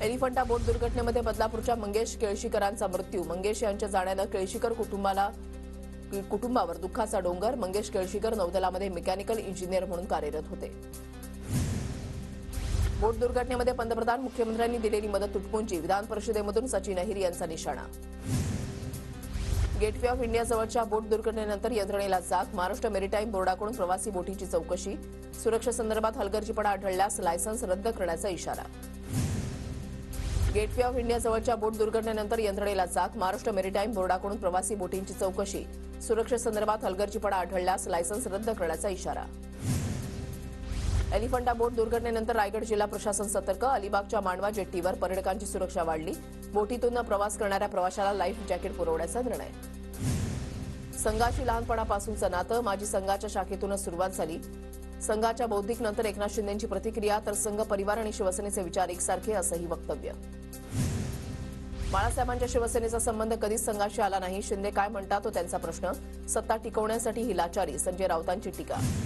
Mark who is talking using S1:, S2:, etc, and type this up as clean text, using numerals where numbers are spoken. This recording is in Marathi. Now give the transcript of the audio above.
S1: एलिफंटा बोट दुर्घटनेमध्ये बदलापूरच्या मंगेश केळशीकरांचा मृत्यू. मंगेश यांच्या जाण्यानं केळशीकर कुटुंबावर दुःखाचा डोंगर. मंगेश केळशीकर नौदलामध्ये मेकॅनिकल इंजिनियर म्हणून कार्यरत होते. बोट दुर्घटनेमध्ये पंतप्रधान मुख्यमंत्र्यांनी दिलेली मदत तुटपुंजी. विधान परिषदेमधून सचिन अहिर यांचा निशाणा. गेटवे ऑफ इंडियाजवळच्या बोट दुर्घटनेनंतर यंत्रणेला जाग. महाराष्ट्र मेरीटाईम बोर्डाकडून प्रवासी बोटीची चौकशी. सुरक्षेसंदर्भात हलगर्जीपणा आढळल्यास लायसन्स रद्द करण्याचा इशारा. गेटवे ऑफ इंडियाजवळच्या बोट दुर्घटनेनंतर यंत्रणेला जाग. महाराष्ट्र मेरीटाईम बोर्डाकडून प्रवासी बोटींची चौकशी. सुरक्षेसंदर्भात हलगर्जीपणा आढळल्यास लायसन्स रद्द करण्याचा इशारा. एलिफंटा बोट दुर्घटनेनंतर रायगड जिल्हा प्रशासन सतर्क. अलिबागच्या मांडवा जेट्टीवर पर्यटकांची सुरक्षा वाढली. बोटीतून प्रवास करणाऱ्या प्रवाशाला लाईफ जॅकेट पुरवण्याचा निर्णय. संघाची लहानपणापासूनचं नातं. माजी संघाच्या शाखेतूनच सुरुवात झाली. संघाच्या बौद्धिक नंतर एकनाथ शिंदेंची प्रतिक्रिया. तर संघ परिवार आणि शिवसेनेचे विचार एकसारखे असंही वक्तव्य. बाळासाहेबांच्या शिवसेनेचा संबंध कधीच संघाशी आला नाही. शिंदे काय म्हणतात तो त्यांचा प्रश्न. सत्ता टिकवण्यासाठी ही लाचारी. संजय राऊतांची टीका.